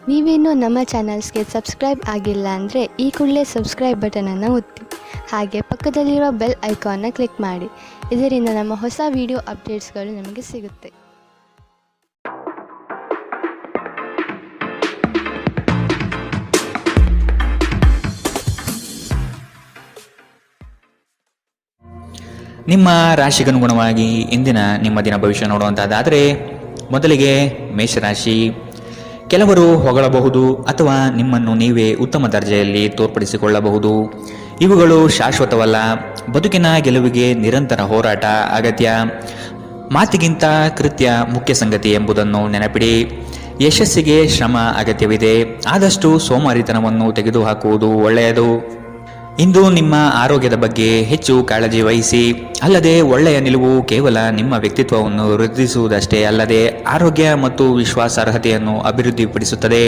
ನೀವೇನೂ ನಮ್ಮ ಚಾನಲ್ಸ್ಗೆ ಸಬ್ಸ್ಕ್ರೈಬ್ ಆಗಿಲ್ಲ ಅಂದರೆ ಈ ಕೂಡಲೇ ಸಬ್ಸ್ಕ್ರೈಬ್ ಬಟನನ್ನು ಒತ್ತಿ. ಹಾಗೆ ಪಕ್ಕದಲ್ಲಿರೋ ಬೆಲ್ ಐಕಾನ್ನ ಕ್ಲಿಕ್ ಮಾಡಿ. ಇದರಿಂದ ನಮ್ಮ ಹೊಸ ವಿಡಿಯೋ ಅಪ್ಡೇಟ್ಸ್ಗಳು ನಿಮಗೆ ಸಿಗುತ್ತೆ. ನಿಮ್ಮ ರಾಶಿಗನುಗುಣವಾಗಿ ಇಂದಿನ ನಿಮ್ಮ ದಿನ ಭವಿಷ್ಯ ನೋಡುವಂತಹದ್ದಾದರೆ, ಮೊದಲಿಗೆ ಮೇಷರಾಶಿ. ಕೆಲವರು ಹೊಗಳಬಹುದು ಅಥವಾ ನಿಮ್ಮನ್ನು ನೀವೇ ಉತ್ತಮ ದರ್ಜೆಯಲ್ಲಿ ತೋರ್ಪಡಿಸಿಕೊಳ್ಳಬಹುದು. ಇವುಗಳು ಶಾಶ್ವತವಲ್ಲ. ಬದುಕಿನ ಗೆಲುವಿಗೆ ನಿರಂತರ ಹೋರಾಟ ಅಗತ್ಯ. ಮಾತಿಗಿಂತ ಕೃತ್ಯ ಮುಖ್ಯ ಸಂಗತಿ ಎಂಬುದನ್ನು ನೆನಪಿಡಿ. ಯಶಸ್ಸಿಗೆ ಶ್ರಮ ಅಗತ್ಯವಿದೆ. ಆದಷ್ಟು ಸೋಮಾರಿತನವನ್ನು ತೆಗೆದುಹಾಕುವುದು ಒಳ್ಳೆಯದು. ಇಂದು ನಿಮ್ಮ ಆರೋಗ್ಯದ ಬಗ್ಗೆ ಹೆಚ್ಚು ಕಾಳಜಿ ವಹಿಸಿ. ಅಲ್ಲದೆ ಒಳ್ಳೆಯ ನಿಲುವು ಕೇವಲ ನಿಮ್ಮ ವ್ಯಕ್ತಿತ್ವವನ್ನು ವೃದ್ಧಿಸುವುದಷ್ಟೇ ಅಲ್ಲದೆ ಆರೋಗ್ಯ ಮತ್ತು ವಿಶ್ವಾಸಾರ್ಹತೆಯನ್ನು ಅಭಿವೃದ್ಧಿಪಡಿಸುತ್ತದೆ.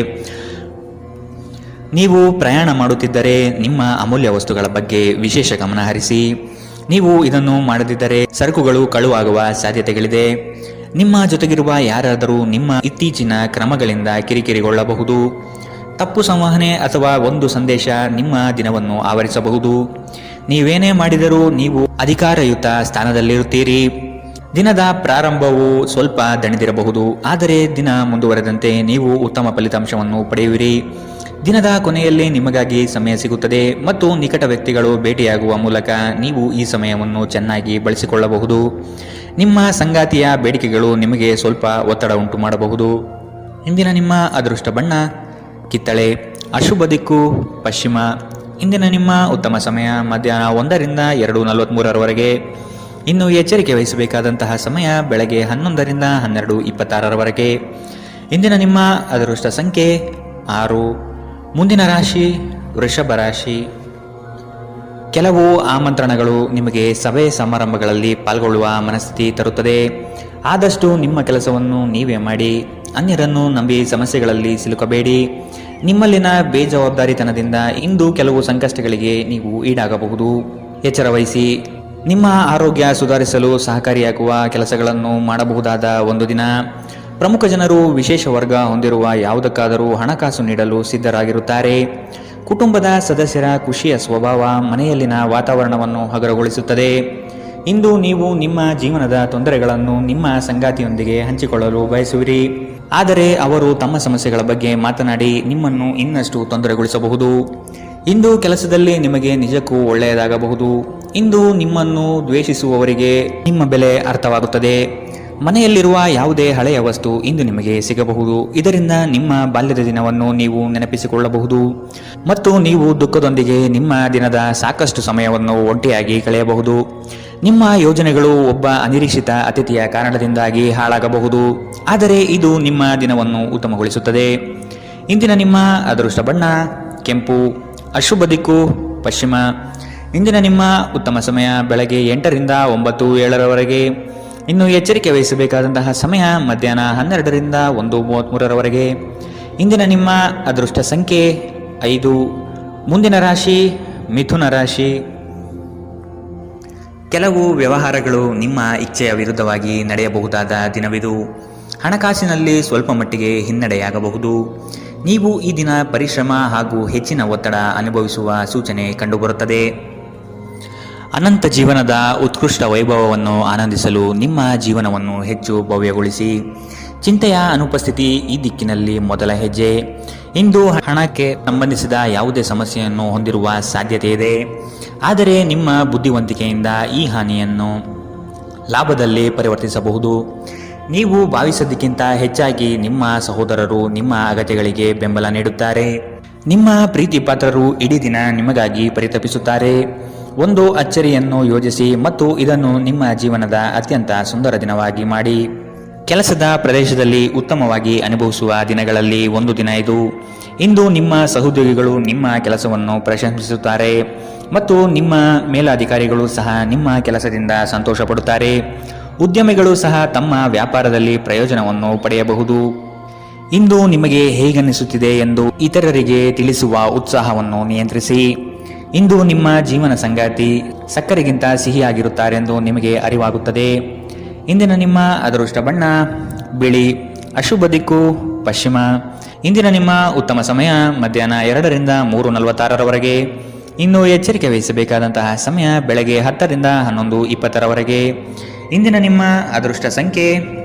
ನೀವು ಪ್ರಯಾಣ ಮಾಡುತ್ತಿದ್ದರೆ ನಿಮ್ಮ ಅಮೂಲ್ಯ ವಸ್ತುಗಳ ಬಗ್ಗೆ ವಿಶೇಷ ಗಮನ ಹರಿಸಿ. ನೀವು ಇದನ್ನು ಮಾಡದಿದ್ದರೆ ಸರಕುಗಳು ಕಳುವಾಗುವ ಸಾಧ್ಯತೆಗಳಿದೆ. ನಿಮ್ಮ ಜೊತೆಗಿರುವ ಯಾರಾದರೂ ನಿಮ್ಮ ಇತ್ತೀಚಿನ ಕ್ರಮಗಳಿಂದ ಕಿರಿಕಿರಿಗೊಳ್ಳಬಹುದು. ತಪ್ಪು ಸಂವಹನೆ ಅಥವಾ ಒಂದು ಸಂದೇಶ ನಿಮ್ಮ ದಿನವನ್ನು ಆವರಿಸಬಹುದು. ನೀವೇನೇ ಮಾಡಿದರೂ ನೀವು ಅಧಿಕಾರಯುತ ಸ್ಥಾನದಲ್ಲಿರುತ್ತೀರಿ. ದಿನದ ಪ್ರಾರಂಭವು ಸ್ವಲ್ಪ ದಣಿದಿರಬಹುದು, ಆದರೆ ದಿನ ಮುಂದುವರೆದಂತೆ ನೀವು ಉತ್ತಮ ಫಲಿತಾಂಶವನ್ನು ಪಡೆಯುವಿರಿ. ದಿನದ ಕೊನೆಯಲ್ಲಿ ನಿಮಗಾಗಿ ಸಮಯ ಸಿಗುತ್ತದೆ ಮತ್ತು ನಿಕಟ ವ್ಯಕ್ತಿಗಳು ಭೇಟಿಯಾಗುವ ಮೂಲಕ ನೀವು ಈ ಸಮಯವನ್ನು ಚೆನ್ನಾಗಿ ಬಳಸಿಕೊಳ್ಳಬಹುದು. ನಿಮ್ಮ ಸಂಗಾತಿಯ ಬೇಡಿಕೆಗಳು ನಿಮಗೆ ಸ್ವಲ್ಪ ಒತ್ತಡ ಉಂಟು ಮಾಡಬಹುದು. ಇಂದಿನ ನಿಮ್ಮ ಅದೃಷ್ಟ ಬಣ್ಣ ಕಿತ್ತಳೆ. ಅಶುಭ ದಿಕ್ಕು ಪಶ್ಚಿಮ. ಇಂದಿನ ನಿಮ್ಮ ಉತ್ತಮ ಸಮಯ ಮಧ್ಯಾಹ್ನ 1 ರಿಂದ 2:43 ಇನ್ನು ಎಚ್ಚರಿಕೆ ವಹಿಸಬೇಕಾದಂತಹ ಸಮಯ ಬೆಳಗ್ಗೆ 11 ರಿಂದ 12:26 ಇಂದಿನ ನಿಮ್ಮ ಅದೃಷ್ಟ ಸಂಖ್ಯೆ 6. ಮುಂದಿನ ರಾಶಿ ವೃಷಭ ರಾಶಿ. ಕೆಲವು ಆಮಂತ್ರಣಗಳು ನಿಮಗೆ ಸಭೆ ಸಮಾರಂಭಗಳಲ್ಲಿ ಪಾಲ್ಗೊಳ್ಳುವ ಮನಸ್ಥಿತಿ ತರುತ್ತದೆ. ಆದಷ್ಟು ನಿಮ್ಮ ಕೆಲಸವನ್ನು ನೀವೇ ಮಾಡಿ. ಅನ್ಯರನ್ನು ನಂಬಿ ಸಮಸ್ಯೆಗಳಲ್ಲಿ ಸಿಲುಕಬೇಡಿ. ನಿಮ್ಮಲ್ಲಿನ ಬೇಜವಾಬ್ದಾರಿತನದಿಂದ ಇಂದು ಕೆಲವು ಸಂಕಷ್ಟಗಳಿಗೆ ನೀವು ಈಡಾಗಬಹುದು. ಎಚ್ಚರ ವಹಿಸಿ. ನಿಮ್ಮ ಆರೋಗ್ಯ ಸುಧಾರಿಸಲು ಸಹಕಾರಿಯಾಗುವ ಕೆಲಸಗಳನ್ನು ಮಾಡಬಹುದಾದ ಒಂದು ದಿನ. ಪ್ರಮುಖ ಜನರು ವಿಶೇಷ ವರ್ಗ ಹೊಂದಿರುವ ಯಾವುದಕ್ಕಾದರೂ ಹಣಕಾಸು ನೀಡಲು ಸಿದ್ಧರಾಗಿರುತ್ತಾರೆ. ಕುಟುಂಬದ ಸದಸ್ಯರ ಖುಷಿಯ ಸ್ವಭಾವ ಮನೆಯಲ್ಲಿನ ವಾತಾವರಣವನ್ನು ಹಗುರಗೊಳಿಸುತ್ತದೆ. ಇಂದು ನೀವು ನಿಮ್ಮ ಜೀವನದ ತೊಂದರೆಗಳನ್ನು ನಿಮ್ಮ ಸಂಗಾತಿಯೊಂದಿಗೆ ಹಂಚಿಕೊಳ್ಳಲು ಬಯಸುವಿರಿ. ಆದರೆ ಅವರು ತಮ್ಮ ಸಮಸ್ಯೆಗಳ ಬಗ್ಗೆ ಮಾತನಾಡಿ ನಿಮ್ಮನ್ನು ಇನ್ನಷ್ಟು ತೊಂದರೆಗೊಳಿಸಬಹುದು. ಇಂದು ಕೆಲಸದಲ್ಲಿ ನಿಮಗೆ ನಿಜಕ್ಕೂ ಒಳ್ಳೆಯದಾಗಬಹುದು. ಇಂದು ನಿಮ್ಮನ್ನು ದ್ವೇಷಿಸುವವರಿಗೆ ನಿಮ್ಮ ಬೆಲೆ ಅರ್ಥವಾಗುತ್ತದೆ. ಮನೆಯಲ್ಲಿರುವ ಯಾವುದೇ ಹಳೆಯ ವಸ್ತು ಇಂದು ನಿಮಗೆ ಸಿಗಬಹುದು. ಇದರಿಂದ ನಿಮ್ಮ ಬಾಲ್ಯದ ದಿನವನ್ನು ನೀವು ನೆನಪಿಸಿಕೊಳ್ಳಬಹುದು ಮತ್ತು ನೀವು ದುಃಖದೊಂದಿಗೆ ನಿಮ್ಮ ದಿನದ ಸಾಕಷ್ಟು ಸಮಯವನ್ನು ಒಂಟಿಯಾಗಿ ಕಳೆಯಬಹುದು. ನಿಮ್ಮ ಯೋಜನೆಗಳು ಒಬ್ಬ ಅನಿರೀಕ್ಷಿತ ಅತಿಥಿಯ ಕಾರಣದಿಂದಾಗಿ ಹಾಳಾಗಬಹುದು, ಆದರೆ ಇದು ನಿಮ್ಮ ದಿನವನ್ನು ಉತ್ತಮಗೊಳಿಸುತ್ತದೆ. ಇಂದಿನ ನಿಮ್ಮ ಅದೃಷ್ಟ ಬಣ್ಣ ಕೆಂಪು. ಅಶುಭ ದಿಕ್ಕು ಪಶ್ಚಿಮ. ಇಂದಿನ ನಿಮ್ಮ ಉತ್ತಮ ಸಮಯ ಬೆಳಗ್ಗೆ 8 ರಿಂದ 9:07 ಇನ್ನು ಎಚ್ಚರಿಕೆ ವಹಿಸಬೇಕಾದಂತಹ ಸಮಯ ಮಧ್ಯಾಹ್ನ 12 ರಿಂದ 1:33 ಇಂದಿನ ನಿಮ್ಮ ಅದೃಷ್ಟ ಸಂಖ್ಯೆ 5. ಮುಂದಿನ ರಾಶಿ ಮಿಥುನ ರಾಶಿ. ಕೆಲವು ವ್ಯವಹಾರಗಳು ನಿಮ್ಮ ಇಚ್ಛೆಯ ವಿರುದ್ಧವಾಗಿ ನಡೆಯಬಹುದಾದ ದಿನವಿದು. ಹಣಕಾಸಿನಲ್ಲಿ ಸ್ವಲ್ಪ ಮಟ್ಟಿಗೆ ಹಿನ್ನಡೆಯಾಗಬಹುದು. ನೀವು ಈ ದಿನ ಪರಿಶ್ರಮ ಹಾಗೂ ಹೆಚ್ಚಿನ ಒತ್ತಡ ಅನುಭವಿಸುವ ಸೂಚನೆ ಕಂಡುಬರುತ್ತದೆ. ಅನಂತ ಜೀವನದ ಉತ್ಕೃಷ್ಟ ವೈಭವವನ್ನು ಆನಂದಿಸಲು ನಿಮ್ಮ ಜೀವನವನ್ನು ಹೆಚ್ಚು ಭವ್ಯಗೊಳಿಸಿ. ಚಿಂತೆಯ ಅನುಪಸ್ಥಿತಿ ಈ ದಿಕ್ಕಿನಲ್ಲಿ ಮೊದಲ ಹೆಜ್ಜೆ. ಇಂದು ಹಣಕ್ಕೆ ಸಂಬಂಧಿಸಿದ ಯಾವುದೇ ಸಮಸ್ಯೆಯನ್ನು ಹೊಂದಿರುವ ಸಾಧ್ಯತೆ ಇದೆ, ಆದರೆ ನಿಮ್ಮ ಬುದ್ಧಿವಂತಿಕೆಯಿಂದ ಈ ಹಾನಿಯನ್ನು ಲಾಭದಲ್ಲಿ ಪರಿವರ್ತಿಸಬಹುದು. ನೀವು ಭಾವಿಸಿದ್ದಕ್ಕಿಂತ ಹೆಚ್ಚಾಗಿ ನಿಮ್ಮ ಸಹೋದರರು ನಿಮ್ಮ ಅಗತ್ಯಗಳಿಗೆ ಬೆಂಬಲ ನೀಡುತ್ತಾರೆ. ನಿಮ್ಮ ಪ್ರೀತಿ ಪಾತ್ರರು ಇಡೀ ದಿನ ನಿಮಗಾಗಿ ಪರಿತಪಿಸುತ್ತಾರೆ. ಒಂದು ಅಚ್ಚರಿಯನ್ನು ಯೋಜಿಸಿ ಮತ್ತು ಇದನ್ನು ನಿಮ್ಮ ಜೀವನದ ಅತ್ಯಂತ ಸುಂದರ ದಿನವಾಗಿ ಮಾಡಿ. ಕೆಲಸದ ಪ್ರದೇಶದಲ್ಲಿ ಉತ್ತಮವಾಗಿ ಅನುಭವಿಸುವ ದಿನಗಳಲ್ಲಿ ಒಂದು ದಿನ ಇದು. ಇಂದು ನಿಮ್ಮ ಸಹೋದ್ಯೋಗಿಗಳು ನಿಮ್ಮ ಕೆಲಸವನ್ನು ಪ್ರಶಂಸಿಸುತ್ತಾರೆ ಮತ್ತು ನಿಮ್ಮ ಮೇಲಾಧಿಕಾರಿಗಳು ಸಹ ನಿಮ್ಮ ಕೆಲಸದಿಂದ ಸಂತೋಷ ಪಡುತ್ತಾರೆ. ಉದ್ಯಮಿಗಳು ಸಹ ತಮ್ಮ ವ್ಯಾಪಾರದಲ್ಲಿ ಪ್ರಯೋಜನವನ್ನು ಪಡೆಯಬಹುದು. ಇಂದು ನಿಮಗೆ ಹೇಗನ್ನಿಸುತ್ತಿದೆ ಎಂದು ಇತರರಿಗೆ ತಿಳಿಸುವ ಉತ್ಸಾಹವನ್ನು ನಿಯಂತ್ರಿಸಿ. ಇಂದು ನಿಮ್ಮ ಜೀವನ ಸಂಗಾತಿ ಸಕ್ಕರೆಗಿಂತ ಸಿಹಿಯಾಗಿರುತ್ತಾರೆಂದು ನಿಮಗೆ ಅರಿವಾಗುತ್ತದೆ. ಇಂದಿನ ನಿಮ್ಮ ಅದೃಷ್ಟ ಬಣ್ಣ ಬಿಳಿ. ಅಶುಭ ದಿಕ್ಕು ಪಶ್ಚಿಮ. ಇಂದಿನ ನಿಮ್ಮ ಉತ್ತಮ ಸಮಯ ಮಧ್ಯಾಹ್ನ 2ರಿಂದ 3:46ರವರೆಗೆ. ಇನ್ನು ಎಚ್ಚರಿಕೆ ವಹಿಸಬೇಕಾದಂತಹ ಸಮಯ ಬೆಳಗ್ಗೆ 10ರಿಂದ 11:20ರವರೆಗೆ. ಇಂದಿನ ನಿಮ್ಮ ಅದೃಷ್ಟ ಸಂಖ್ಯೆ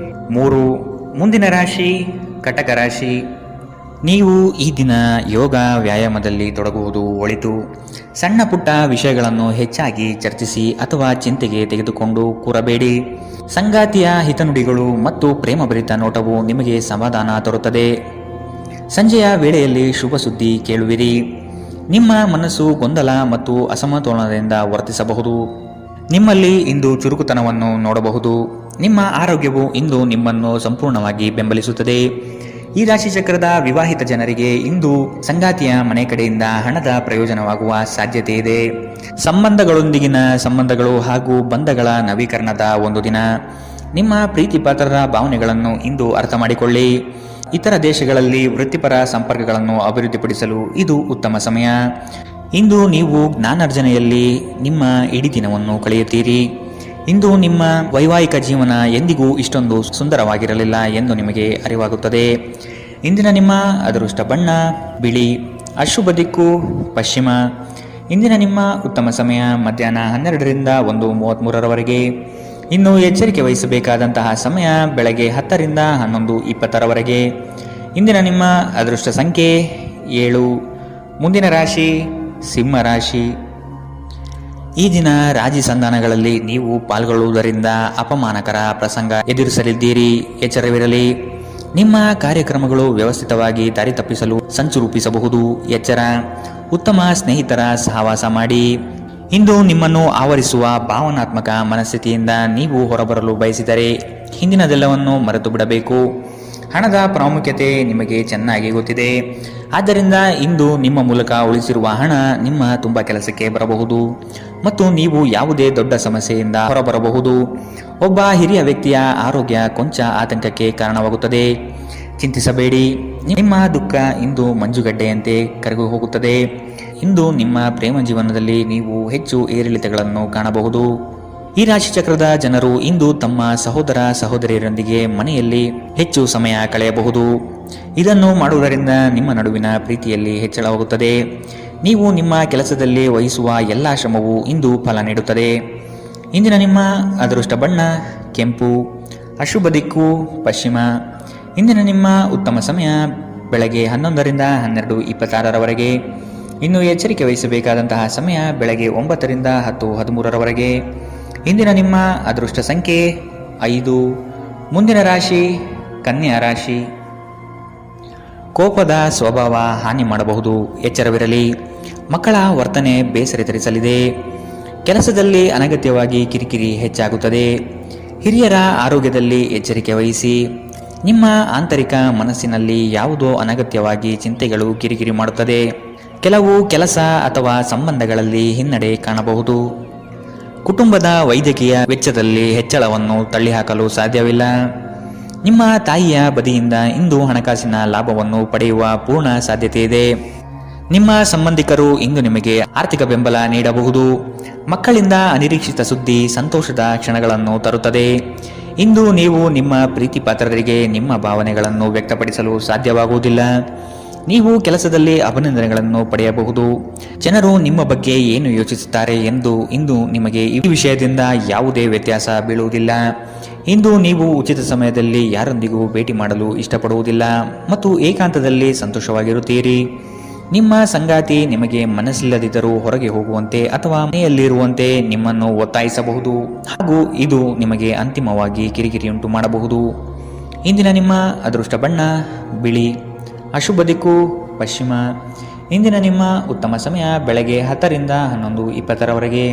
3. ಮುಂದಿನ ರಾಶಿ ಕಟಕ ರಾಶಿ. ನೀವು ಈ ದಿನ ಯೋಗ ವ್ಯಾಯಾಮದಲ್ಲಿ ತೊಡಗುವುದು ಒಳಿತು. ಸಣ್ಣ ಪುಟ್ಟ ವಿಷಯಗಳನ್ನು ಹೆಚ್ಚಾಗಿ ಚರ್ಚಿಸಿ ಅಥವಾ ಚಿಂತೆಗೆ ತೆಗೆದುಕೊಂಡು ಕೂರಬೇಡಿ. ಸಂಗಾತಿಯ ಹಿತನುಡಿಗಳು ಮತ್ತು ಪ್ರೇಮಭರಿತ ನೋಟವು ನಿಮಗೆ ಸಮಾಧಾನ ತರುತ್ತದೆ. ಸಂಜೆಯ ವೇಳೆಯಲ್ಲಿ ಶುಭ ಸುದ್ದಿ ಕೇಳುವಿರಿ. ನಿಮ್ಮ ಮನಸ್ಸು ಗೊಂದಲ ಮತ್ತು ಅಸಮತೋಲನದಿಂದ ವರ್ತಿಸಬಹುದು. ನಿಮ್ಮಲ್ಲಿ ಇಂದು ಚುರುಕುತನವನ್ನು ನೋಡಬಹುದು. ನಿಮ್ಮ ಆರೋಗ್ಯವು ಇಂದು ನಿಮ್ಮನ್ನು ಸಂಪೂರ್ಣವಾಗಿ ಬೆಂಬಲಿಸುತ್ತದೆ. ಈ ರಾಶಿ ಚಕ್ರದ ವಿವಾಹಿತ ಜನರಿಗೆ ಇಂದು ಸಂಗಾತಿಯ ಮನೆ ಕಡೆಯಿಂದ ಹಣದ ಪ್ರಯೋಜನವಾಗುವ ಸಾಧ್ಯತೆ ಇದೆ. ಸಂಬಂಧಗಳೊಂದಿಗಿನ ಸಂಬಂಧಗಳು ಹಾಗೂ ಬಂಧಗಳ ನವೀಕರಣದ ಒಂದು ದಿನ. ನಿಮ್ಮ ಪ್ರೀತಿ ಪಾತ್ರರ ಭಾವನೆಗಳನ್ನು ಇಂದು ಅರ್ಥ ಮಾಡಿಕೊಳ್ಳಿ. ಇತರ ದೇಶಗಳಲ್ಲಿ ವೃತ್ತಿಪರ ಸಂಪರ್ಕಗಳನ್ನು ಅಭಿವೃದ್ಧಿಪಡಿಸಲು ಇದು ಉತ್ತಮ ಸಮಯ. ಇಂದು ನೀವು ಜ್ಞಾನಾರ್ಜನೆಯಲ್ಲಿ ನಿಮ್ಮ ಇಡೀ ದಿನವನ್ನು ಕಳೆಯುತ್ತೀರಿ. ಇಂದು ನಿಮ್ಮ ವೈವಾಹಿಕ ಜೀವನ ಎಂದಿಗೂ ಇಷ್ಟೊಂದು ಸುಂದರವಾಗಿರಲಿಲ್ಲ ಎಂದು ನಿಮಗೆ ಅರಿವಾಗುತ್ತದೆ. ಇಂದಿನ ನಿಮ್ಮ ಅದೃಷ್ಟ ಬಣ್ಣ ಬಿಳಿ. ಅಶುಭ ದಿಕ್ಕು ಪಶ್ಚಿಮ. ಇಂದಿನ ನಿಮ್ಮ ಉತ್ತಮ ಸಮಯ ಮಧ್ಯಾಹ್ನ 12ರಿಂದ 1:33ರವರೆಗೆ. ಇನ್ನು ಎಚ್ಚರಿಕೆ ವಹಿಸಬೇಕಾದಂತಹ ಸಮಯ ಬೆಳಗ್ಗೆ 10ರಿಂದ 11:20ರವರೆಗೆ. ಇಂದಿನ ನಿಮ್ಮ ಅದೃಷ್ಟ ಸಂಖ್ಯೆ 7. ಮುಂದಿನ ರಾಶಿ ಸಿಂಹ ರಾಶಿ. ಈ ದಿನ ರಾಜಿ ಸಂಧಾನಗಳಲ್ಲಿ ನೀವು ಪಾಲ್ಗೊಳ್ಳುವುದರಿಂದ ಅಪಮಾನಕರ ಪ್ರಸಂಗ ಎದುರಿಸಲಿದ್ದೀರಿ. ಎಚ್ಚರವಿರಲಿ. ನಿಮ್ಮ ಕಾರ್ಯಕ್ರಮಗಳು ವ್ಯವಸ್ಥಿತವಾಗಿ ದಾರಿ ತಪ್ಪಿಸಲು ಸಂಚು ರೂಪಿಸಬಹುದು. ಎಚ್ಚರ. ಉತ್ತಮ ಸ್ನೇಹಿತರ ಸಹವಾಸ ಮಾಡಿ. ಇಂದು ನಿಮ್ಮನ್ನು ಆವರಿಸುವ ಭಾವನಾತ್ಮಕ ಮನಸ್ಥಿತಿಯಿಂದ ನೀವು ಹೊರಬರಲು ಬಯಸಿದರೆ ಹಿಂದಿನದೆಲ್ಲವನ್ನು ಮರೆತು ಬಿಡಬೇಕು. ಹಣದ ಪ್ರಾಮುಖ್ಯತೆ ನಿಮಗೆ ಚೆನ್ನಾಗಿ ಗೊತ್ತಿದೆ. ಆದ್ದರಿಂದ ಇಂದು ನಿಮ್ಮ ಮೂಲಕ ಉಳಿಸಿರುವ ಹಣ ನಿಮ್ಮ ತುಂಬ ಕೆಲಸಕ್ಕೆ ಬರಬಹುದು ಮತ್ತು ನೀವು ಯಾವುದೇ ದೊಡ್ಡ ಸಮಸ್ಯೆಯಿಂದ ಹೊರಬರಬಹುದು. ಒಬ್ಬ ಹಿರಿಯ ವ್ಯಕ್ತಿಯ ಆರೋಗ್ಯ ಕೊಂಚ ಆತಂಕಕ್ಕೆ ಕಾರಣವಾಗುತ್ತದೆ. ಚಿಂತಿಸಬೇಡಿ. ನಿಮ್ಮ ದುಃಖ ಇಂದು ಮಂಜುಗಡ್ಡೆಯಂತೆ ಕರಗಿ ಹೋಗುತ್ತದೆ. ಇಂದು ನಿಮ್ಮ ಪ್ರೇಮ ಜೀವನದಲ್ಲಿ ನೀವು ಹೆಚ್ಚು ಏರಿಳಿತಗಳನ್ನು ಕಾಣಬಹುದು. ಈ ರಾಶಿಚಕ್ರದ ಜನರು ಇಂದು ತಮ್ಮ ಸಹೋದರ ಸಹೋದರಿಯರೊಂದಿಗೆ ಮನೆಯಲ್ಲಿ ಹೆಚ್ಚು ಸಮಯ ಕಳೆಯಬಹುದು. ಇದನ್ನು ಮಾಡುವುದರಿಂದ ನಿಮ್ಮ ನಡುವಿನ ಪ್ರೀತಿಯಲ್ಲಿ ಹೆಚ್ಚಳವಾಗುತ್ತದೆ. ನೀವು ನಿಮ್ಮ ಕೆಲಸದಲ್ಲಿ ವಹಿಸುವ ಎಲ್ಲ ಶ್ರಮವು ಇಂದು ಫಲ ನೀಡುತ್ತದೆ. ಇಂದಿನ ನಿಮ್ಮ ಅದೃಷ್ಟ ಬಣ್ಣ ಕೆಂಪು. ಅಶುಭ ದಿಕ್ಕು ಪಶ್ಚಿಮ. ಇಂದಿನ ನಿಮ್ಮ ಉತ್ತಮ ಸಮಯ ಬೆಳಗ್ಗೆ 11ರಿಂದ 12:26ರವರೆಗೆ. ಇನ್ನು ಎಚ್ಚರಿಕೆ ವಹಿಸಬೇಕಾದಂತಹ ಸಮಯ ಬೆಳಗ್ಗೆ 9ರಿಂದ 10:13ರವರೆಗೆ. ಇಂದಿನ ನಿಮ್ಮ ಅದೃಷ್ಟ ಸಂಖ್ಯೆ 5. ಮುಂದಿನ ರಾಶಿ ಕನ್ಯಾ ರಾಶಿ. ಕೋಪದ ಸ್ವಭಾವ ಹಾನಿ ಮಾಡಬಹುದು. ಎಚ್ಚರವಿರಲಿ. ಮಕ್ಕಳ ವರ್ತನೆ ಬೇಸರ ತರಿಸಲಿದೆ. ಕೆಲಸದಲ್ಲಿ ಅನಗತ್ಯವಾಗಿ ಕಿರಿಕಿರಿ ಹೆಚ್ಚಾಗುತ್ತದೆ. ಹಿರಿಯರ ಆರೋಗ್ಯದಲ್ಲಿ ಎಚ್ಚರಿಕೆ ವಹಿಸಿ. ನಿಮ್ಮ ಆಂತರಿಕ ಮನಸ್ಸಿನಲ್ಲಿ ಯಾವುದೋ ಅನಗತ್ಯವಾಗಿ ಚಿಂತೆಗಳು ಕಿರಿಕಿರಿ ಮಾಡುತ್ತದೆ. ಕೆಲವು ಕೆಲಸ ಅಥವಾ ಸಂಬಂಧಗಳಲ್ಲಿ ಹಿನ್ನಡೆ ಕಾಣಬಹುದು. ಕುಟುಂಬದ ವೈದ್ಯಕೀಯ ವೆಚ್ಚದಲ್ಲಿ ಹೆಚ್ಚಳವನ್ನು ತಳ್ಳಿಹಾಕಲು ಸಾಧ್ಯವಿಲ್ಲ. ನಿಮ್ಮ ತಾಯಿಯ ಬದಿಯಿಂದ ಇಂದು ಹಣಕಾಸಿನ ಲಾಭವನ್ನು ಪಡೆಯುವ ಪೂರ್ಣ ಸಾಧ್ಯತೆ ಇದೆ. ನಿಮ್ಮ ಸಂಬಂಧಿಕರು ಇಂದು ನಿಮಗೆ ಆರ್ಥಿಕ ಬೆಂಬಲ ನೀಡಬಹುದು. ಮಕ್ಕಳಿಂದ ಅನಿರೀಕ್ಷಿತ ಸುದ್ದಿ ಸಂತೋಷದ ಕ್ಷಣಗಳನ್ನು ತರುತ್ತದೆ. ಇಂದು ನೀವು ನಿಮ್ಮ ಪ್ರೀತಿ ಪಾತ್ರರಿಗೆ ನಿಮ್ಮ ಭಾವನೆಗಳನ್ನು ವ್ಯಕ್ತಪಡಿಸಲು ಸಾಧ್ಯವಾಗುವುದಿಲ್ಲ. ನೀವು ಕೆಲಸದಲ್ಲಿ ಅಭಿನಂದನೆಗಳನ್ನು ಪಡೆಯಬಹುದು. ಜನರು ನಿಮ್ಮ ಬಗ್ಗೆ ಏನು ಯೋಚಿಸುತ್ತಾರೆ ಎಂದು ಇಂದು ನಿಮಗೆ ಈ ವಿಷಯದಿಂದ ಯಾವುದೇ ವ್ಯತ್ಯಾಸ ಬೀಳುವುದಿಲ್ಲ. ಇಂದು ನೀವು ಉಚಿತ ಸಮಯದಲ್ಲಿ ಯಾರೊಂದಿಗೂ ಭೇಟಿ ಮಾಡಲು ಇಷ್ಟಪಡುವುದಿಲ್ಲ ಮತ್ತು ಏಕಾಂತದಲ್ಲಿ ಸಂತೋಷವಾಗಿರುತ್ತೀರಿ. ನಿಮ್ಮ ಸಂಗಾತಿ ನಿಮಗೆ ಮನಸ್ಸಿಲ್ಲದಿದ್ದರೂ ಹೊರಗೆ ಹೋಗುವಂತೆ ಅಥವಾ ಮನೆಯಲ್ಲಿರುವಂತೆ ನಿಮ್ಮನ್ನು ಒತ್ತಾಯಿಸಬಹುದು ಹಾಗೂ ಇದು ನಿಮಗೆ ಅಂತಿಮವಾಗಿ ಕಿರಿಕಿರಿಯುಂಟು ಮಾಡಬಹುದು. ಇಂದಿನ ನಿಮ್ಮ ಅದೃಷ್ಟ ಬಣ್ಣ ಬಿಳಿ. ಅಶುಭ ದಿಕ್ಕು ಪಶ್ಚಿಮ. ಇಂದಿನ ನಿಮ್ಮ ಉತ್ತಮ ಸಮಯ ಬೆಳಗ್ಗೆ 10ರಿಂದ 11:20ರವರೆಗೆ.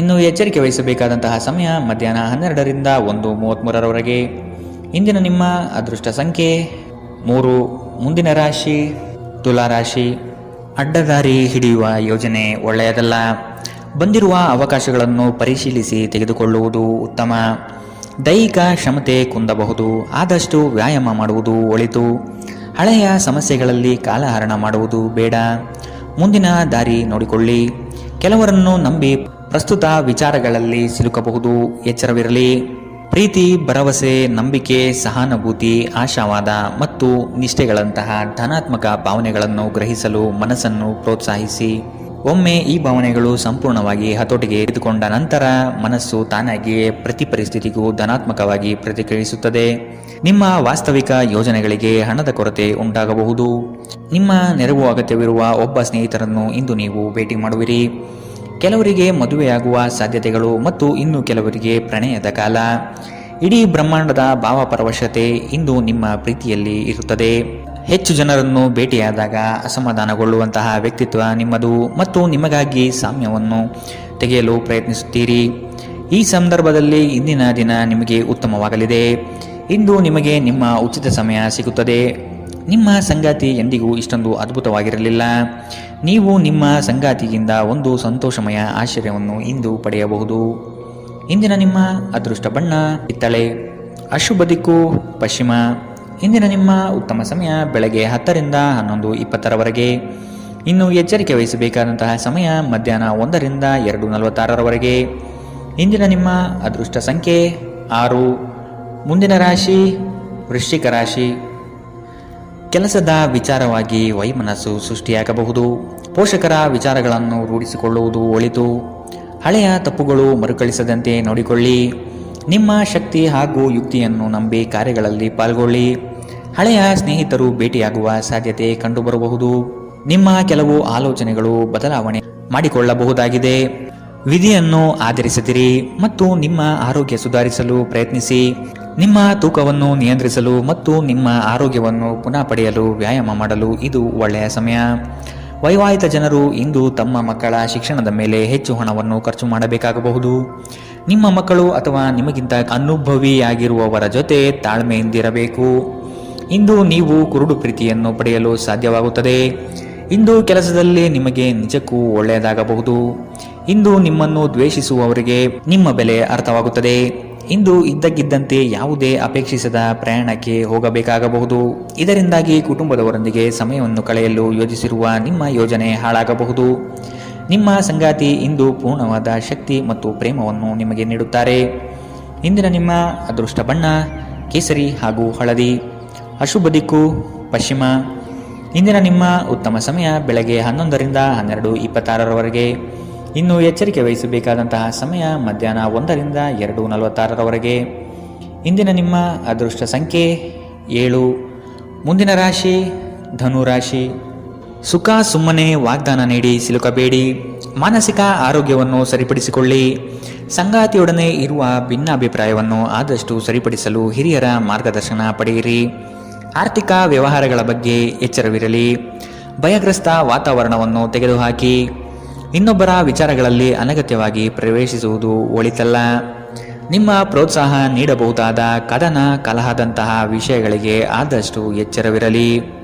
ಇನ್ನು ಎಚ್ಚರಿಕೆ ವಹಿಸಬೇಕಾದಂತಹ ಸಮಯ ಮಧ್ಯಾಹ್ನ 12ರಿಂದ 1:33ರವರೆಗೆ. ಇಂದಿನ ನಿಮ್ಮ ಅದೃಷ್ಟ ಸಂಖ್ಯೆ 3. ಮುಂದಿನ ರಾಶಿ ತುಲಾರಾಶಿ. ಅಡ್ಡದಾರಿ ಹಿಡಿಯುವ ಯೋಜನೆ ಒಳ್ಳೆಯದಲ್ಲ. ಬಂದಿರುವ ಅವಕಾಶಗಳನ್ನು ಪರಿಶೀಲಿಸಿ ತೆಗೆದುಕೊಳ್ಳುವುದು ಉತ್ತಮ. ದೈಹಿಕ ಕ್ಷಮತೆ ಕುಂದಬಹುದು. ಆದಷ್ಟು ವ್ಯಾಯಾಮ ಮಾಡುವುದು ಒಳಿತು. ಹಳೆಯ ಸಮಸ್ಯೆಗಳಲ್ಲಿ ಕಾಲಹರಣ ಮಾಡುವುದು ಬೇಡ. ಮುಂದಿನ ದಾರಿ ನೋಡಿಕೊಳ್ಳಿ. ಕೆಲವರನ್ನು ನಂಬಿ ಪ್ರಸ್ತುತ ವಿಚಾರಗಳಲ್ಲಿ ಸಿಲುಕಬಹುದು. ಎಚ್ಚರವಿರಲಿ. ಪ್ರೀತಿ, ಭರವಸೆ, ನಂಬಿಕೆ, ಸಹಾನುಭೂತಿ, ಆಶಾವಾದ ಮತ್ತು ನಿಷ್ಠೆಗಳಂತಹ ಧನಾತ್ಮಕ ಭಾವನೆಗಳನ್ನು ಗ್ರಹಿಸಲು ಮನಸ್ಸನ್ನು ಪ್ರೋತ್ಸಾಹಿಸಿ. ಒಮ್ಮೆ ಈ ಭಾವನೆಗಳು ಸಂಪೂರ್ಣವಾಗಿ ಹತೋಟಿಗೆ ತೆಗೆದುಕೊಂಡ ನಂತರ ಮನಸ್ಸು ತಾನಾಗಿಯೇ ಪ್ರತಿ ಪರಿಸ್ಥಿತಿಗೂ ಧನಾತ್ಮಕವಾಗಿ ಪ್ರತಿಕ್ರಿಯಿಸುತ್ತದೆ. ನಿಮ್ಮ ವಾಸ್ತವಿಕ ಯೋಜನೆಗಳಿಗೆ ಹಣದ ಕೊರತೆ ಉಂಟಾಗಬಹುದು. ನಿಮ್ಮ ನೆರವು ಅಗತ್ಯವಿರುವ ಒಬ್ಬ ಸ್ನೇಹಿತರನ್ನು ಇಂದು ನೀವು ಭೇಟಿ ಮಾಡುವಿರಿ. ಕೆಲವರಿಗೆ ಮದುವೆಯಾಗುವ ಸಾಧ್ಯತೆಗಳು ಮತ್ತು ಇನ್ನು ಕೆಲವರಿಗೆ ಪ್ರಣಯದ ಕಾಲ. ಇಡೀ ಬ್ರಹ್ಮಾಂಡದ ಭಾವಪರವಶತೆ ಇಂದು ನಿಮ್ಮ ಪ್ರೀತಿಯಲ್ಲಿ ಇರುತ್ತದೆ. ಹೆಚ್ಚು ಜನರನ್ನು ಭೇಟಿಯಾದಾಗ ಅಸಮಾಧಾನಗೊಳ್ಳುವಂತಹ ವ್ಯಕ್ತಿತ್ವ ನಿಮ್ಮದು ಮತ್ತು ನಿಮಗಾಗಿ ಸಾಮ್ಯವನ್ನು ತೆಗೆಯಲು ಪ್ರಯತ್ನಿಸುತ್ತೀರಿ. ಈ ಸಂದರ್ಭದಲ್ಲಿ ಇಂದಿನ ದಿನ ನಿಮಗೆ ಉತ್ತಮವಾಗಲಿದೆ. ಇಂದು ನಿಮಗೆ ನಿಮ್ಮ ಉಚಿತ ಸಮಯ ಸಿಗುತ್ತದೆ. ನಿಮ್ಮ ಸಂಗಾತಿ ಎಂದಿಗೂ ಇಷ್ಟೊಂದು ಅದ್ಭುತವಾಗಿರಲಿಲ್ಲ. ನೀವು ನಿಮ್ಮ ಸಂಗಾತಿಯಿಂದ ಒಂದು ಸಂತೋಷಮಯ ಆಶ್ಚರ್ಯವನ್ನು ಇಂದು ಪಡೆಯಬಹುದು. ಇಂದಿನ ನಿಮ್ಮ ಅದೃಷ್ಟ ಬಣ್ಣ ಕಿತ್ತಳೆ. ಅಶುಭ ದಿಕ್ಕು ಪಶ್ಚಿಮ. ಇಂದಿನ ನಿಮ್ಮ ಉತ್ತಮ ಸಮಯ ಬೆಳಗ್ಗೆ 10 ರಿಂದ 11:20ರವರೆಗೆ. ಇನ್ನು ಎಚ್ಚರಿಕೆ ವಹಿಸಬೇಕಾದಂತಹ ಸಮಯ ಮಧ್ಯಾಹ್ನ 1 ರಿಂದ 2:46ರವರೆಗೆ. ಇಂದಿನ ನಿಮ್ಮ ಅದೃಷ್ಟ ಸಂಖ್ಯೆ 6. ಮುಂದಿನ ರಾಶಿ ವೃಶ್ಚಿಕ ರಾಶಿ. ಕೆಲಸದ ವಿಚಾರವಾಗಿ ವೈಮನಸ್ಸು ಸೃಷ್ಟಿಯಾಗಬಹುದು. ಪೋಷಕರ ವಿಚಾರಗಳನ್ನು ರೂಢಿಸಿಕೊಳ್ಳುವುದು ಒಳಿತು. ಹಳೆಯ ತಪ್ಪುಗಳು ಮರುಕಳಿಸದಂತೆ ನೋಡಿಕೊಳ್ಳಿ. ನಿಮ್ಮ ಶಕ್ತಿ ಹಾಗೂ ಯುಕ್ತಿಯನ್ನು ನಂಬಿ ಕಾರ್ಯಗಳಲ್ಲಿ ಪಾಲ್ಗೊಳ್ಳಿ. ಹಳೆಯ ಸ್ನೇಹಿತರು ಭೇಟಿಯಾಗುವ ಸಾಧ್ಯತೆ ಕಂಡುಬರಬಹುದು. ನಿಮ್ಮ ಕೆಲವು ಆಲೋಚನೆಗಳು ಬದಲಾವಣೆ ಮಾಡಿಕೊಳ್ಳಬಹುದಾಗಿದೆ. ವಿಧಿಯನ್ನು ಆಧರಿಸದಿರಿ ಮತ್ತು ನಿಮ್ಮ ಆರೋಗ್ಯ ಸುಧಾರಿಸಲು ಪ್ರಯತ್ನಿಸಿ. ನಿಮ್ಮ ತೂಕವನ್ನು ನಿಯಂತ್ರಿಸಲು ಮತ್ತು ನಿಮ್ಮ ಆರೋಗ್ಯವನ್ನು ಪುನಃ ಪಡೆಯಲು ವ್ಯಾಯಾಮ ಮಾಡಲು ಇದು ಒಳ್ಳೆಯ ಸಮಯ. ವೈವಾಹಿಕ ಜನರು ಇಂದು ತಮ್ಮ ಮಕ್ಕಳ ಶಿಕ್ಷಣದ ಮೇಲೆ ಹೆಚ್ಚು ಹಣವನ್ನು ಖರ್ಚು ಮಾಡಬೇಕಾಗಬಹುದು. ನಿಮ್ಮ ಮಕ್ಕಳು ಅಥವಾ ನಿಮಗಿಂತ ಅನುಭವಿಯಾಗಿರುವವರ ಜೊತೆ ತಾಳ್ಮೆಯಿಂದಿರಬೇಕು. ಇಂದು ನೀವು ಕುರುಡು ಪ್ರೀತಿಯನ್ನು ಪಡೆಯಲು ಸಾಧ್ಯವಾಗುತ್ತದೆ. ಇಂದು ಕೆಲಸದಲ್ಲಿ ನಿಮಗೆ ನಿಜಕ್ಕೂ ಒಳ್ಳೆಯದಾಗಬಹುದು. ಇಂದು ನಿಮ್ಮನ್ನು ದ್ವೇಷಿಸುವವರಿಗೆ ನಿಮ್ಮ ಬೆಲೆ ಅರ್ಥವಾಗುತ್ತದೆ. ಇಂದು ಇದ್ದಕ್ಕಿದ್ದಂತೆ ಯಾವುದೇ ಅಪೇಕ್ಷಿಸದ ಪ್ರಯಾಣಕ್ಕೆ ಹೋಗಬೇಕಾಗಬಹುದು. ಇದರಿಂದಾಗಿ ಕುಟುಂಬದವರೊಂದಿಗೆ ಸಮಯವನ್ನು ಕಳೆಯಲು ಯೋಜಿಸಿರುವ ನಿಮ್ಮ ಯೋಜನೆ ಹಾಳಾಗಬಹುದು. ನಿಮ್ಮ ಸಂಗಾತಿ ಇಂದು ಪೂರ್ಣವಾದ ಶಕ್ತಿ ಮತ್ತು ಪ್ರೇಮವನ್ನು ನಿಮಗೆ ನೀಡುತ್ತಾರೆ. ಇಂದಿನ ನಿಮ್ಮ ಅದೃಷ್ಟ ಬಣ್ಣ ಕೇಸರಿ ಹಾಗೂ ಹಳದಿ. ಅಶುಭ ದಿಕ್ಕು ಪಶ್ಚಿಮ. ಇಂದಿನ ನಿಮ್ಮ ಉತ್ತಮ ಸಮಯ ಬೆಳಗ್ಗೆ 11 ರಿಂದ 12:26ರವರೆಗೆ. ಇನ್ನು ಎಚ್ಚರಿಕೆ ವಹಿಸಬೇಕಾದಂತಹ ಸಮಯ ಮಧ್ಯಾಹ್ನ 1 ರಿಂದ 2:46ರವರೆಗೆ. ಇಂದಿನ ನಿಮ್ಮ ಅದೃಷ್ಟ ಸಂಖ್ಯೆ 7. ಮುಂದಿನ ರಾಶಿ ಧನು ರಾಶಿ. ಸುಖ ಸುಮ್ಮನೆ ವಾಗ್ದಾನ ನೀಡಿ ಸಿಲುಕಬೇಡಿ. ಮಾನಸಿಕ ಆರೋಗ್ಯವನ್ನು ಸರಿಪಡಿಸಿಕೊಳ್ಳಿ. ಸಂಗಾತಿಯೊಡನೆ ಇರುವ ಭಿನ್ನಾಭಿಪ್ರಾಯವನ್ನು ಆದಷ್ಟು ಸರಿಪಡಿಸಲು ಹಿರಿಯರ ಮಾರ್ಗದರ್ಶನ ಪಡೆಯಿರಿ. ಆರ್ಥಿಕ ವ್ಯವಹಾರಗಳ ಬಗ್ಗೆ ಎಚ್ಚರವಿರಲಿ. ಭಯಗ್ರಸ್ತ ವಾತಾವರಣವನ್ನು ತೆಗೆದುಹಾಕಿ. ಇನ್ನೊಬ್ಬರ ವಿಚಾರಗಳಲ್ಲಿ ಅನಗತ್ಯವಾಗಿ ಪ್ರವೇಶಿಸುವುದು ಒಳಿತಲ್ಲ. ನಿಮ್ಮ ಪ್ರೋತ್ಸಾಹ ನೀಡಬಹುದಾದ ಕದನ ಕಲಹದಂತಹ ವಿಷಯಗಳಿಗೆ ಆದಷ್ಟು ಎಚ್ಚರವಿರಲಿ.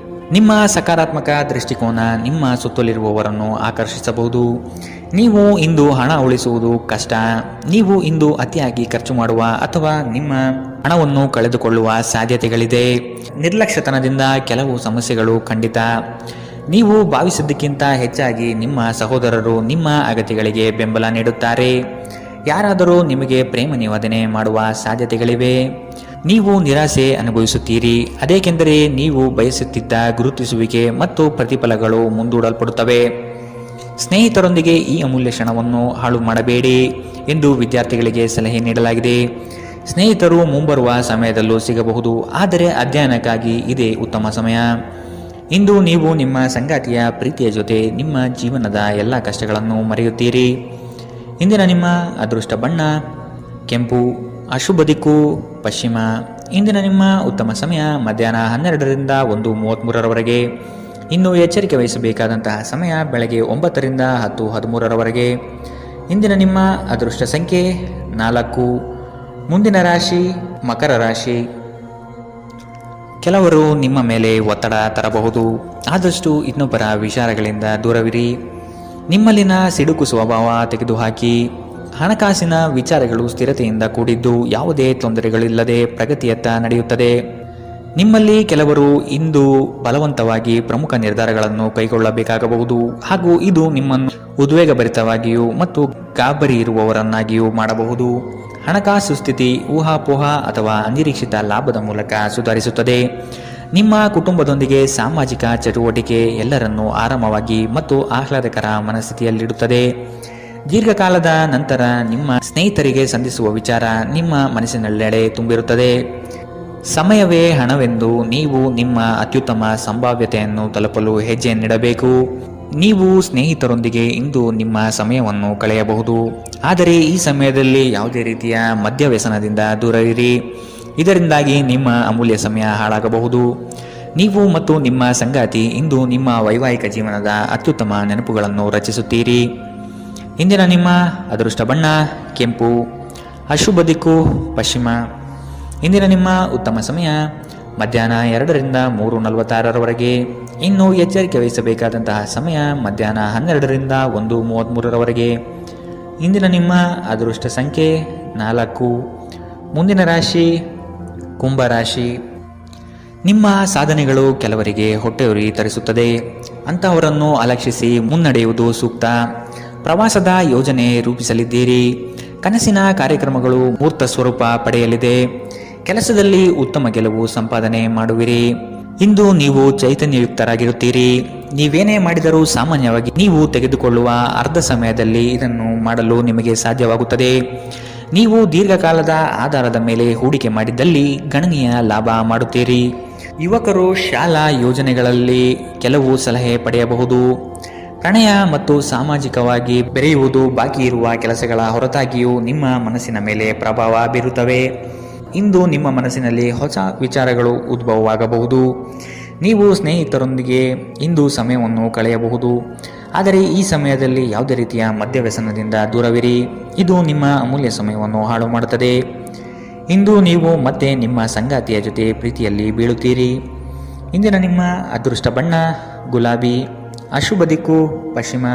ನಿಮ್ಮ ಸಕಾರಾತ್ಮಕ ದೃಷ್ಟಿಕೋನ ನಿಮ್ಮ ಸುತ್ತಲಿರುವವರನ್ನು ಆಕರ್ಷಿಸಬಹುದು. ನೀವು ಇಂದು ಹಣ ಉಳಿಸುವುದು ಕಷ್ಟ. ನೀವು ಇಂದು ಅತಿಯಾಗಿ ಖರ್ಚು ಮಾಡುವ ಅಥವಾ ನಿಮ್ಮ ಹಣವನ್ನು ಕಳೆದುಕೊಳ್ಳುವ ಸಾಧ್ಯತೆಗಳಿದೆ. ನಿರ್ಲಕ್ಷ್ಯತನದಿಂದ ಕೆಲವು ಸಮಸ್ಯೆಗಳು ಖಂಡಿತ. ನೀವು ಭಾವಿಸಿದ್ದಕ್ಕಿಂತ ಹೆಚ್ಚಾಗಿ ನಿಮ್ಮ ಸಹೋದರರು ನಿಮ್ಮ ಅಗತ್ಯಗಳಿಗೆ ಬೆಂಬಲ ನೀಡುತ್ತಾರೆ. ಯಾರಾದರೂ ನಿಮಗೆ ಪ್ರೇಮ ನಿವೇದನೆ ಮಾಡುವ ಸಾಧ್ಯತೆಗಳಿವೆ. ನೀವು ನಿರಾಸೆ ಅನುಭವಿಸುತ್ತೀರಿ. ಅದೇಕೆಂದರೆ ನೀವು ಬಯಸುತ್ತಿದ್ದ ಗುರುತಿಸುವಿಕೆ ಮತ್ತು ಪ್ರತಿಫಲಗಳು ಮುಂದೂಡಲ್ಪಡುತ್ತವೆ. ಸ್ನೇಹಿತರೊಂದಿಗೆ ಈ ಅಮೂಲ್ಯ ಕ್ಷಣವನ್ನು ಹಾಳು ಮಾಡಬೇಡಿ ಎಂದು ವಿದ್ಯಾರ್ಥಿಗಳಿಗೆ ಸಲಹೆ ನೀಡಲಾಗಿದೆ. ಸ್ನೇಹಿತರು ಮುಂಬರುವ ಸಮಯದಲ್ಲೂ ಸಿಗಬಹುದು, ಆದರೆ ಅಧ್ಯಯನಕ್ಕಾಗಿ ಇದೇ ಉತ್ತಮ ಸಮಯ. ಇಂದು ನೀವು ನಿಮ್ಮ ಸಂಗಾತಿಯ ಪ್ರೀತಿಯ ಜೊತೆ ನಿಮ್ಮ ಜೀವನದ ಎಲ್ಲ ಕಷ್ಟಗಳನ್ನು ಮರೆಯುತ್ತೀರಿ. ಇಂದಿನ ನಿಮ್ಮ ಅದೃಷ್ಟ ಬಣ್ಣ ಕೆಂಪು. ಅಶುಭ ದಿಕ್ಕು ಪಶ್ಚಿಮ. ಇಂದಿನ ನಿಮ್ಮ ಉತ್ತಮ ಸಮಯ ಮಧ್ಯಾಹ್ನ 12 ರಿಂದ 1:33ರವರೆಗೆ. ಇನ್ನು ಎಚ್ಚರಿಕೆ ವಹಿಸಬೇಕಾದಂತಹ ಸಮಯ ಬೆಳಗ್ಗೆ 9 ರಿಂದ 10:13ರವರೆಗೆ. ಇಂದಿನ ನಿಮ್ಮ ಅದೃಷ್ಟ ಸಂಖ್ಯೆ 4. ಮುಂದಿನ ರಾಶಿ ಮಕರ ರಾಶಿ. ಕೆಲವರು ನಿಮ್ಮ ಮೇಲೆ ಒತ್ತಡ ತರಬಹುದು. ಆದಷ್ಟು ಇನ್ನೊಬ್ಬರ ವಿಚಾರಗಳಿಂದ ದೂರವಿರಿ. ನಿಮ್ಮಲ್ಲಿನ ಸಿಡುಕು ಸ್ವಭಾವ ತೆಗೆದುಹಾಕಿ. ಹಣಕಾಸಿನ ವಿಚಾರಗಳು ಸ್ಥಿರತೆಯಿಂದ ಕೂಡಿದ್ದು ಯಾವುದೇ ತೊಂದರೆಗಳಿಲ್ಲದೆ ಪ್ರಗತಿಯತ್ತ ನಡೆಯುತ್ತದೆ. ನಿಮ್ಮಲ್ಲಿ ಕೆಲವರು ಇಂದು ಬಲವಂತವಾಗಿ ಪ್ರಮುಖ ನಿರ್ಧಾರಗಳನ್ನು ಕೈಗೊಳ್ಳಬೇಕಾಗಬಹುದು ಹಾಗೂ ಇದು ನಿಮ್ಮನ್ನು ಉದ್ವೇಗಭರಿತವಾಗಿಯೂ ಮತ್ತು ಗಾಬರಿ ಇರುವವರನ್ನಾಗಿಯೂ ಮಾಡಬಹುದು. ಹಣಕಾಸು ಸ್ಥಿತಿ ಊಹಾಪೋಹ ಅಥವಾ ಅನಿರೀಕ್ಷಿತ ಲಾಭದ ಮೂಲಕ ಸುಧಾರಿಸುತ್ತದೆ. ನಿಮ್ಮ ಕುಟುಂಬದೊಂದಿಗೆ ಸಾಮಾಜಿಕ ಚಟುವಟಿಕೆ ಎಲ್ಲರನ್ನೂ ಆರಾಮವಾಗಿ ಮತ್ತು ಆಹ್ಲಾದಕರ ಮನಸ್ಥಿತಿಯಲ್ಲಿಡುತ್ತದೆ. ದೀರ್ಘಕಾಲದ ನಂತರ ನಿಮ್ಮ ಸ್ನೇಹಿತರಿಗೆ ಸಂಧಿಸುವ ವಿಚಾರ ನಿಮ್ಮ ಮನಸ್ಸಿನೆಲ್ಲೆಡೆ ತುಂಬಿರುತ್ತದೆ. ಸಮಯವೇ ಹಣವೆಂದು ನೀವು ನಿಮ್ಮ ಅತ್ಯುತ್ತಮ ಸಂಭಾವ್ಯತೆಯನ್ನು ತಲುಪಲು ಹೆಜ್ಜೆಯನ್ನಿಡಬೇಕು. ನೀವು ಸ್ನೇಹಿತರೊಂದಿಗೆ ಇಂದು ನಿಮ್ಮ ಸಮಯವನ್ನು ಕಳೆಯಬಹುದು, ಆದರೆ ಈ ಸಮಯದಲ್ಲಿ ಯಾವುದೇ ರೀತಿಯ ಮದ್ಯವ್ಯಸನದಿಂದ ದೂರವಿರಿ. ಇದರಿಂದಾಗಿ ನಿಮ್ಮ ಅಮೂಲ್ಯ ಸಮಯ ಹಾಳಾಗಬಹುದು. ನೀವು ಮತ್ತು ನಿಮ್ಮ ಸಂಗಾತಿ ಇಂದು ನಿಮ್ಮ ವೈವಾಹಿಕ ಜೀವನದ ಅತ್ಯುತ್ತಮ ನೆನಪುಗಳನ್ನು ರಚಿಸುತ್ತೀರಿ. ಇಂದಿನ ನಿಮ್ಮ ಅದೃಷ್ಟ ಬಣ್ಣ ಕೆಂಪು, ಅಶುಭ ದಿಕ್ಕು ಪಶ್ಚಿಮ. ಇಂದಿನ ನಿಮ್ಮ ಉತ್ತಮ ಸಮಯ ಮಧ್ಯಾಹ್ನ 2ರಿಂದ 3:46ರವರೆಗೆ. ಇನ್ನು ಎಚ್ಚರಿಕೆ ವಹಿಸಬೇಕಾದಂತಹ ಸಮಯ ಮಧ್ಯಾಹ್ನ 12ರಿಂದ 1:33ರವರೆಗೆ. ಇಂದಿನ ನಿಮ್ಮ ಅದೃಷ್ಟ ಸಂಖ್ಯೆ 4. ಮುಂದಿನ ರಾಶಿ ಕುಂಭರಾಶಿ. ನಿಮ್ಮ ಸಾಧನೆಗಳು ಕೆಲವರಿಗೆ ಹೊಟ್ಟೆಯುರಿ ತರಿಸುತ್ತದೆ. ಅಂತಹವರನ್ನು ಅಲಕ್ಷಿಸಿ ಮುನ್ನಡೆಯುವುದು ಸೂಕ್ತ. ಪ್ರವಾಸದ ಯೋಜನೆ ರೂಪಿಸಲಿದ್ದೀರಿ. ಕನಸಿನ ಕಾರ್ಯಕ್ರಮಗಳು ಮೂರ್ತ ಸ್ವರೂಪ ಪಡೆಯಲಿದೆ. ಕೆಲಸದಲ್ಲಿ ಉತ್ತಮ ಗೆಲುವು ಸಂಪಾದನೆ ಮಾಡುವಿರಿ. ಇಂದು ನೀವು ಚೈತನ್ಯಯುಕ್ತರಾಗಿರುತ್ತೀರಿ. ನೀವೇನೇ ಮಾಡಿದರೂ ಸಾಮಾನ್ಯವಾಗಿ ನೀವು ತೆಗೆದುಕೊಳ್ಳುವ ಅರ್ಧ ಸಮಯದಲ್ಲಿ ಇದನ್ನು ಮಾಡಲು ನಿಮಗೆ ಸಾಧ್ಯವಾಗುತ್ತದೆ. ನೀವು ದೀರ್ಘಕಾಲದ ಆಧಾರದ ಮೇಲೆ ಹೂಡಿಕೆ ಮಾಡಿದ್ದಲ್ಲಿ ಗಣನೀಯ ಲಾಭ ಮಾಡುತ್ತೀರಿ. ಯುವಕರು ಶಾಲಾ ಯೋಜನೆಗಳಲ್ಲಿ ಕೆಲವು ಸಲಹೆ ಪಡೆಯಬಹುದು. ಪ್ರಣಯ ಮತ್ತು ಸಾಮಾಜಿಕವಾಗಿ ಬೆರೆಯುವುದು ಬಾಕಿ ಇರುವ ಕೆಲಸಗಳ ಹೊರತಾಗಿಯೂ ನಿಮ್ಮ ಮನಸ್ಸಿನ ಮೇಲೆ ಪ್ರಭಾವ ಬೀರುತ್ತವೆ. ಇಂದು ನಿಮ್ಮ ಮನಸ್ಸಿನಲ್ಲಿ ಹೊಸ ವಿಚಾರಗಳು ಉದ್ಭವವಾಗಬಹುದು. ನೀವು ಸ್ನೇಹಿತರೊಂದಿಗೆ ಇಂದು ಸಮಯವನ್ನು ಕಳೆಯಬಹುದು, ಆದರೆ ಈ ಸಮಯದಲ್ಲಿ ಯಾವುದೇ ರೀತಿಯ ಮದ್ಯವ್ಯಸನದಿಂದ ದೂರವಿರಿ. ಇದು ನಿಮ್ಮ ಅಮೂಲ್ಯ ಸಮಯವನ್ನು ಹಾಳು ಮಾಡುತ್ತದೆ. ಇಂದು ನೀವು ಮತ್ತೆ ನಿಮ್ಮ ಸಂಗಾತಿಯ ಜೊತೆ ಪ್ರೀತಿಯಲ್ಲಿ ಬೀಳುತ್ತೀರಿ. ಇಂದಿನ ನಿಮ್ಮ ಅದೃಷ್ಟ ಬಣ್ಣ ಗುಲಾಬಿ, ಅಶುಭ ದಿಕ್ಕು ಪಶ್ಚಿಮ.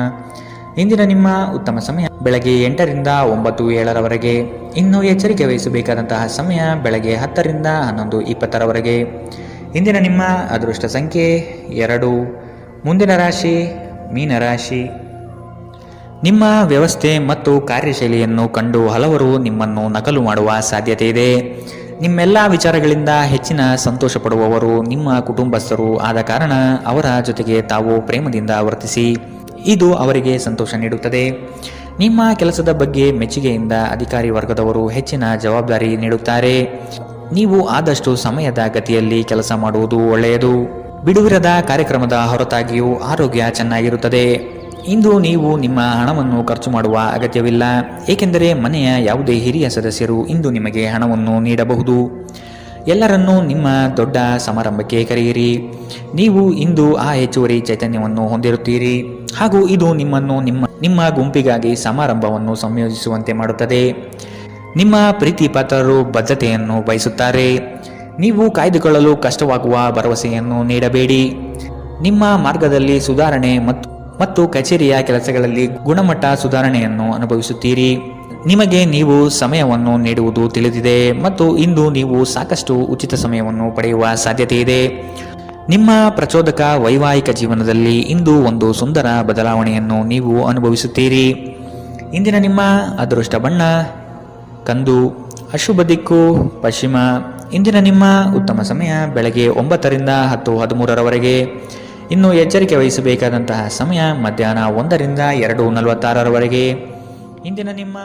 ಇಂದಿನ ನಿಮ್ಮ ಉತ್ತಮ ಸಮಯ ಬೆಳಗ್ಗೆ 8ರಿಂದ 9:07ರವರೆಗೆ. ಇನ್ನು ಎಚ್ಚರಿಕೆ ವಹಿಸಬೇಕಾದಂತಹ ಸಮಯ ಬೆಳಗ್ಗೆ 10ರಿಂದ 11:20ರವರೆಗೆ. ಇಂದಿನ ನಿಮ್ಮ ಅದೃಷ್ಟ ಸಂಖ್ಯೆ 2. ಮುಂದಿನ ರಾಶಿ ಮೀನರಾಶಿ. ನಿಮ್ಮ ವ್ಯವಸ್ಥೆ ಮತ್ತು ಕಾರ್ಯಶೈಲಿಯನ್ನು ಕಂಡು ಹಲವರು ನಿಮ್ಮನ್ನು ನಕಲು ಮಾಡುವ ಸಾಧ್ಯತೆ ಇದೆ. ನಿಮ್ಮೆಲ್ಲ ವಿಚಾರಗಳಿಂದ ಹೆಚ್ಚಿನ ಸಂತೋಷ ಪಡುವವರು ನಿಮ್ಮ ಕುಟುಂಬಸ್ಥರು ಆದ ಕಾರಣ ಅವರ ಜೊತೆಗೆ ತಾವು ಪ್ರೇಮದಿಂದ ವರ್ತಿಸಿ. ಇದು ಅವರಿಗೆ ಸಂತೋಷ ನೀಡುತ್ತದೆ. ನಿಮ್ಮ ಕೆಲಸದ ಬಗ್ಗೆ ಮೆಚ್ಚುಗೆಯಿಂದ ಅಧಿಕಾರಿ ವರ್ಗದವರು ಹೆಚ್ಚಿನ ಜವಾಬ್ದಾರಿ ನೀಡುತ್ತಾರೆ. ನೀವು ಆದಷ್ಟು ಸಮಯದ ಗತಿಯಲ್ಲಿ ಕೆಲಸ ಮಾಡುವುದು ಒಳ್ಳೆಯದು. ಬಿಡುವಿರದ ಕಾರ್ಯಕ್ರಮದ ಹೊರತಾಗಿಯೂ ಆರೋಗ್ಯ ಚೆನ್ನಾಗಿರುತ್ತದೆ. ಇಂದು ನೀವು ನಿಮ್ಮ ಹಣವನ್ನು ಖರ್ಚು ಮಾಡುವ ಅಗತ್ಯವಿಲ್ಲ, ಏಕೆಂದರೆ ಮನೆಯ ಯಾವುದೇ ಹಿರಿಯ ಸದಸ್ಯರು ಇಂದು ನಿಮಗೆ ಹಣವನ್ನು ನೀಡಬಹುದು. ಎಲ್ಲರನ್ನೂ ನಿಮ್ಮ ದೊಡ್ಡ ಸಮಾರಂಭಕ್ಕೆ ಕರೆಯಿರಿ. ನೀವು ಇಂದು ಆ ಹೆಚ್ಚುವರಿ ಚೈತನ್ಯವನ್ನು ಹೊಂದಿರುತ್ತೀರಿ ಹಾಗೂ ಇದು ನಿಮ್ಮನ್ನು ನಿಮ್ಮ ಗುಂಪಿಗಾಗಿ ಸಮಾರಂಭವನ್ನು ಸಂಯೋಜಿಸುವಂತೆ ಮಾಡುತ್ತದೆ. ನಿಮ್ಮ ಪ್ರೀತಿ ಪಾತ್ರರು ಬದ್ಧತೆಯನ್ನು ಬಯಸುತ್ತಾರೆ. ನೀವು ಕಾಯ್ದುಕೊಳ್ಳಲು ಕಷ್ಟವಾಗುವ ಭರವಸೆಯನ್ನು ನೀಡಬೇಡಿ. ನಿಮ್ಮ ಮಾರ್ಗದಲ್ಲಿ ಸುಧಾರಣೆ ಮತ್ತು ಕಚೇರಿಯ ಕೆಲಸಗಳಲ್ಲಿ ಗುಣಮಟ್ಟ ಸುಧಾರಣೆಯನ್ನು ಅನುಭವಿಸುತ್ತೀರಿ. ನಿಮಗೆ ನೀವು ಸಮಯವನ್ನು ನೀಡುವುದು ತಿಳಿದಿದೆ ಮತ್ತು ಇಂದು ನೀವು ಸಾಕಷ್ಟು ಉಚಿತ ಸಮಯವನ್ನು ಪಡೆಯುವ ಸಾಧ್ಯತೆ ಇದೆ. ನಿಮ್ಮ ಪ್ರಚೋದಕ ವೈವಾಹಿಕ ಜೀವನದಲ್ಲಿ ಇಂದು ಒಂದು ಸುಂದರ ಬದಲಾವಣೆಯನ್ನು ನೀವು ಅನುಭವಿಸುತ್ತೀರಿ. ಇಂದಿನ ನಿಮ್ಮ ಅದೃಷ್ಟ ಬಣ್ಣ ಕಂದು, ಅಶುಭ ದಿಕ್ಕು ಪಶ್ಚಿಮ. ಇಂದಿನ ನಿಮ್ಮ ಉತ್ತಮ ಸಮಯ ಬೆಳಗ್ಗೆ 9ರಿಂದ 10:13ರವರೆಗೆ. ಇನ್ನು ಎಚ್ಚರಿಕೆ ವಹಿಸಬೇಕಾದಂತಹ ಸಮಯ ಮಧ್ಯಾಹ್ನ 1ರಿಂದ 2:46ರವರೆಗೆ. ಇಂದಿನ ನಿಮ್ಮ